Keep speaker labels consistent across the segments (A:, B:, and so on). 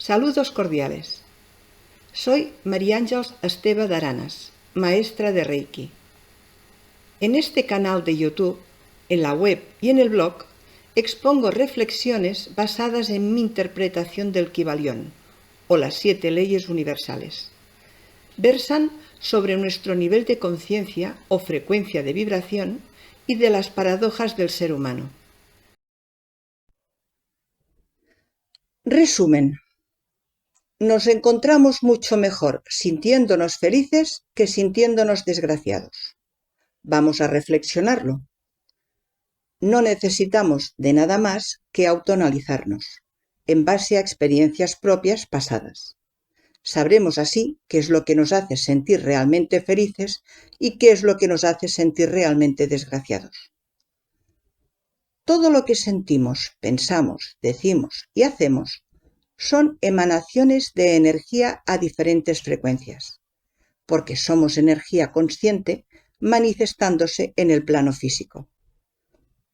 A: Saludos cordiales. Soy María Ángeles Esteve de Aranas, maestra de Reiki. En este canal de YouTube, en la web y en el blog, expongo reflexiones basadas en mi interpretación del Kybalión, o las 7 leyes universales. Versan sobre nuestro nivel de conciencia o frecuencia de vibración y de las paradojas del ser humano. Resumen. Nos encontramos mucho mejor sintiéndonos felices que sintiéndonos desgraciados. Vamos a reflexionarlo. No necesitamos de nada más que autoanalizarnos, en base a experiencias propias pasadas. Sabremos así qué es lo que nos hace sentir realmente felices y qué es lo que nos hace sentir realmente desgraciados. Todo lo que sentimos, pensamos, decimos y hacemos son emanaciones de energía a diferentes frecuencias, porque somos energía consciente manifestándose en el plano físico.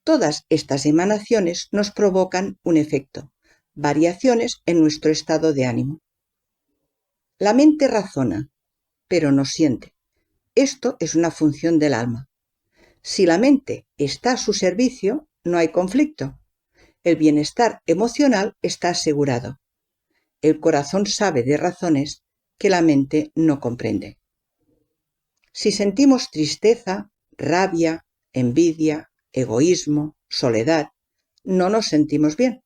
A: Todas estas emanaciones nos provocan un efecto, variaciones en nuestro estado de ánimo. La mente razona, pero no siente. Esto es una función del alma. Si la mente está a su servicio, no hay conflicto. El bienestar emocional está asegurado. El corazón sabe de razones que la mente no comprende. Si sentimos tristeza, rabia, envidia, egoísmo, soledad, no nos sentimos bien.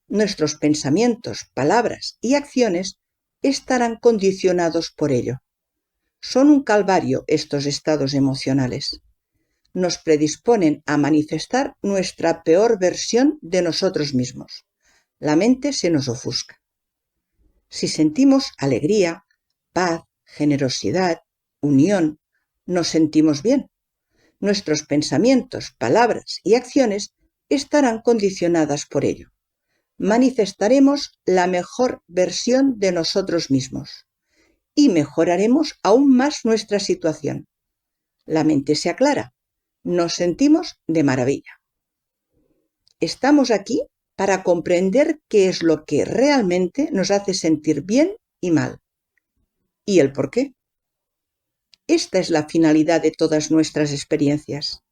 A: Nuestros pensamientos, palabras y acciones estarán condicionados por ello. Son un calvario estos estados emocionales. Nos predisponen a manifestar nuestra peor versión de nosotros mismos. La mente se nos ofusca. Si sentimos alegría, paz, generosidad, unión, nos sentimos bien. Nuestros pensamientos, palabras y acciones estarán condicionadas por ello. Manifestaremos la mejor versión de nosotros mismos y mejoraremos aún más nuestra situación. La mente se aclara, nos sentimos de maravilla. Estamos aquí para comprender qué es lo que realmente nos hace sentir bien y mal, y el por qué. Esta es la finalidad de todas nuestras experiencias.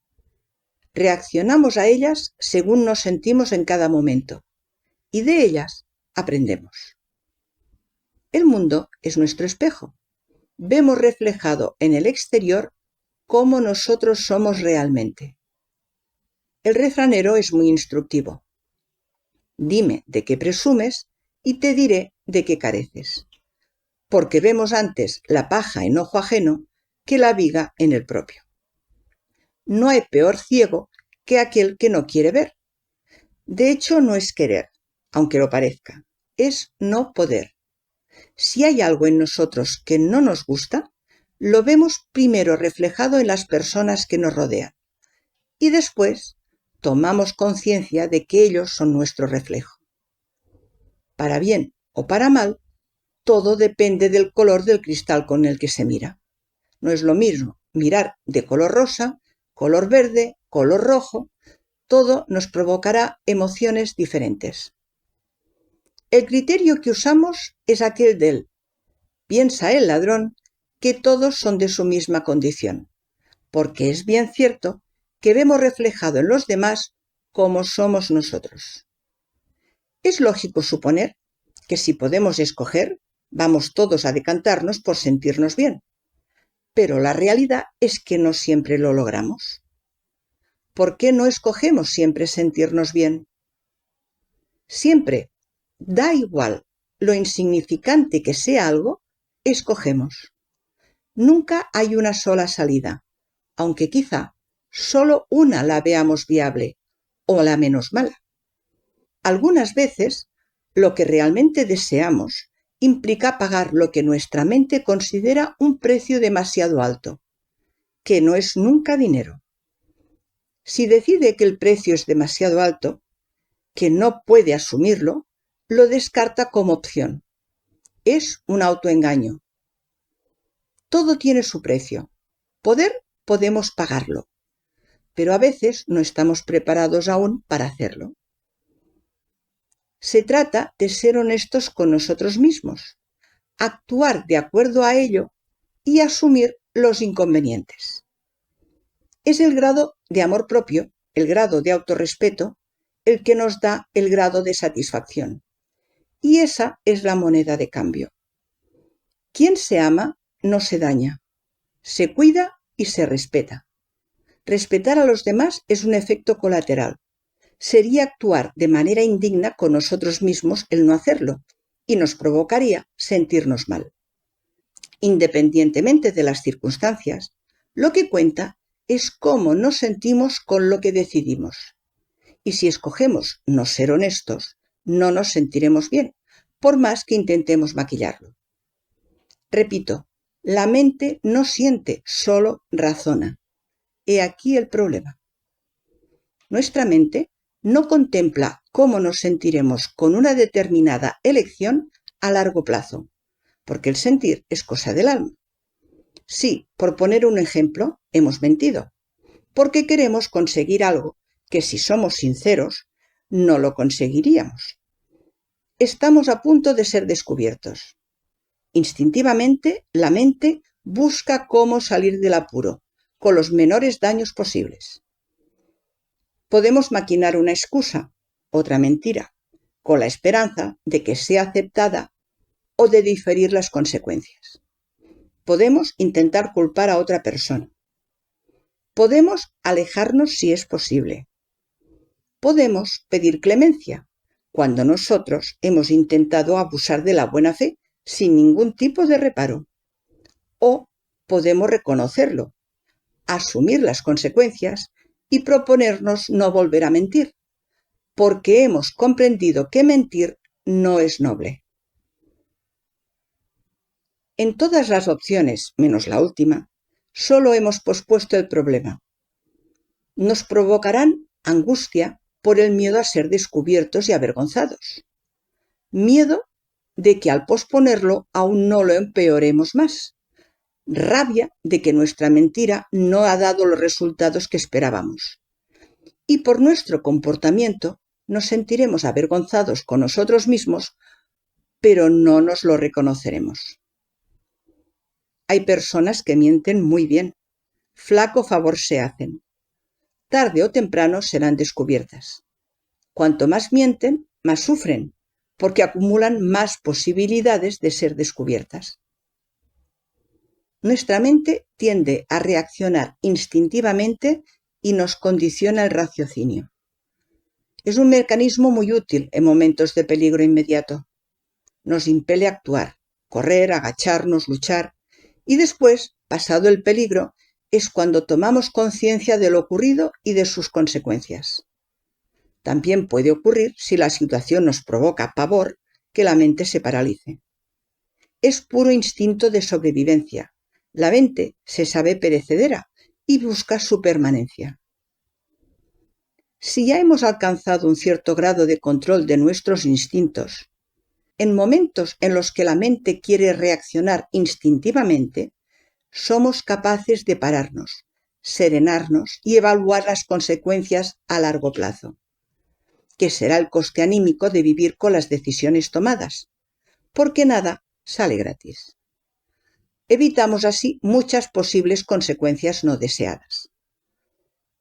A: Reaccionamos a ellas según nos sentimos en cada momento, y de ellas aprendemos. El mundo es nuestro espejo. Vemos reflejado en el exterior cómo nosotros somos realmente. El refranero es muy instructivo. Dime de qué presumes y te diré de qué careces. Porque vemos antes la paja en ojo ajeno que la viga en el propio. No hay peor ciego que aquel que no quiere ver. De hecho, no es querer, aunque lo parezca, es no poder. Si hay algo en nosotros que no nos gusta, lo vemos primero reflejado en las personas que nos rodean y después tomamos conciencia de que ellos son nuestro reflejo. Para bien o para mal, todo depende del color del cristal con el que se mira. No es lo mismo mirar de color rosa, color verde, color rojo. Todo nos provocará emociones diferentes. El criterio que usamos es aquel del piensa el ladrón que todos son de su misma condición, porque es bien cierto que vemos reflejado en los demás cómo somos nosotros. Es lógico suponer que si podemos escoger, vamos todos a decantarnos por sentirnos bien, pero la realidad es que no siempre lo logramos. ¿Por qué no escogemos siempre sentirnos bien? Siempre, da igual lo insignificante que sea algo, escogemos. Nunca hay una sola salida, aunque quizá solo una la veamos viable o la menos mala. Algunas veces, lo que realmente deseamos implica pagar lo que nuestra mente considera un precio demasiado alto, que no es nunca dinero. Si decide que el precio es demasiado alto, que no puede asumirlo, lo descarta como opción. Es un autoengaño. Todo tiene su precio. Podemos pagarlo, pero a veces no estamos preparados aún para hacerlo. Se trata de ser honestos con nosotros mismos, actuar de acuerdo a ello y asumir los inconvenientes. Es el grado de amor propio, el grado de autorrespeto, el que nos da el grado de satisfacción. Y esa es la moneda de cambio. Quien se ama no se daña, se cuida y se respeta. Respetar a los demás es un efecto colateral. Sería actuar de manera indigna con nosotros mismos el no hacerlo, y nos provocaría sentirnos mal. Independientemente de las circunstancias, lo que cuenta es cómo nos sentimos con lo que decidimos. Y si escogemos no ser honestos, no nos sentiremos bien, por más que intentemos maquillarlo. Repito, la mente no siente, solo razona. He aquí el problema. Nuestra mente no contempla cómo nos sentiremos con una determinada elección a largo plazo, porque el sentir es cosa del alma. Sí, por poner un ejemplo, hemos mentido, porque queremos conseguir algo que, si somos sinceros, no lo conseguiríamos. Estamos a punto de ser descubiertos. Instintivamente, la mente busca cómo salir del apuro, con los menores daños posibles. Podemos maquinar una excusa, otra mentira, con la esperanza de que sea aceptada o de diferir las consecuencias. Podemos intentar culpar a otra persona. Podemos alejarnos si es posible. Podemos pedir clemencia, cuando nosotros hemos intentado abusar de la buena fe sin ningún tipo de reparo. O podemos reconocerlo, asumir las consecuencias y proponernos no volver a mentir, porque hemos comprendido que mentir no es noble. En todas las opciones, menos la última, solo hemos pospuesto el problema. Nos provocarán angustia por el miedo a ser descubiertos y avergonzados. Miedo de que al posponerlo aún no lo empeoremos más. Rabia de que nuestra mentira no ha dado los resultados que esperábamos. Y por nuestro comportamiento nos sentiremos avergonzados con nosotros mismos, pero no nos lo reconoceremos. Hay personas que mienten muy bien. Flaco favor se hacen. Tarde o temprano serán descubiertas. Cuanto más mienten, más sufren, porque acumulan más posibilidades de ser descubiertas. Nuestra mente tiende a reaccionar instintivamente y nos condiciona el raciocinio. Es un mecanismo muy útil en momentos de peligro inmediato. Nos impele a actuar, correr, agacharnos, luchar, y después, pasado el peligro, es cuando tomamos conciencia de lo ocurrido y de sus consecuencias. También puede ocurrir, si la situación nos provoca pavor, que la mente se paralice. Es puro instinto de sobrevivencia. La mente se sabe perecedera y busca su permanencia. Si ya hemos alcanzado un cierto grado de control de nuestros instintos, en momentos en los que la mente quiere reaccionar instintivamente, somos capaces de pararnos, serenarnos y evaluar las consecuencias a largo plazo. ¿Qué será el coste anímico de vivir con las decisiones tomadas? Porque nada sale gratis. Evitamos así muchas posibles consecuencias no deseadas.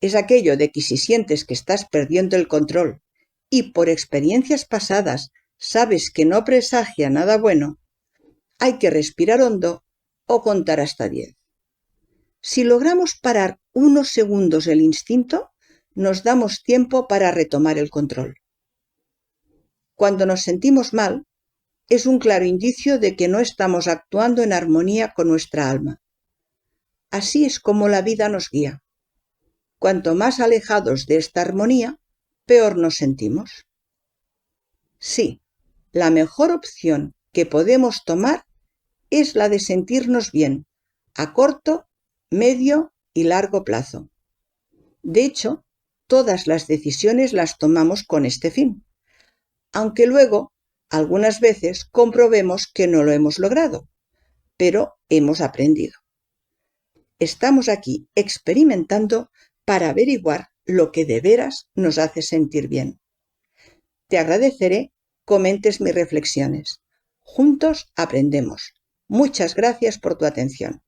A: Es aquello de que si sientes que estás perdiendo el control y por experiencias pasadas sabes que no presagia nada bueno, hay que respirar hondo o contar hasta 10. Si logramos parar unos segundos el instinto, nos damos tiempo para retomar el control. Cuando nos sentimos mal, es un claro indicio de que no estamos actuando en armonía con nuestra alma. Así es como la vida nos guía. Cuanto más alejados de esta armonía, peor nos sentimos. Sí, la mejor opción que podemos tomar es la de sentirnos bien, a corto, medio y largo plazo. De hecho, todas las decisiones las tomamos con este fin, aunque luego, algunas veces, comprobemos que no lo hemos logrado, pero hemos aprendido. Estamos aquí experimentando para averiguar lo que de veras nos hace sentir bien. Te agradeceré comentes mis reflexiones. Juntos aprendemos. Muchas gracias por tu atención.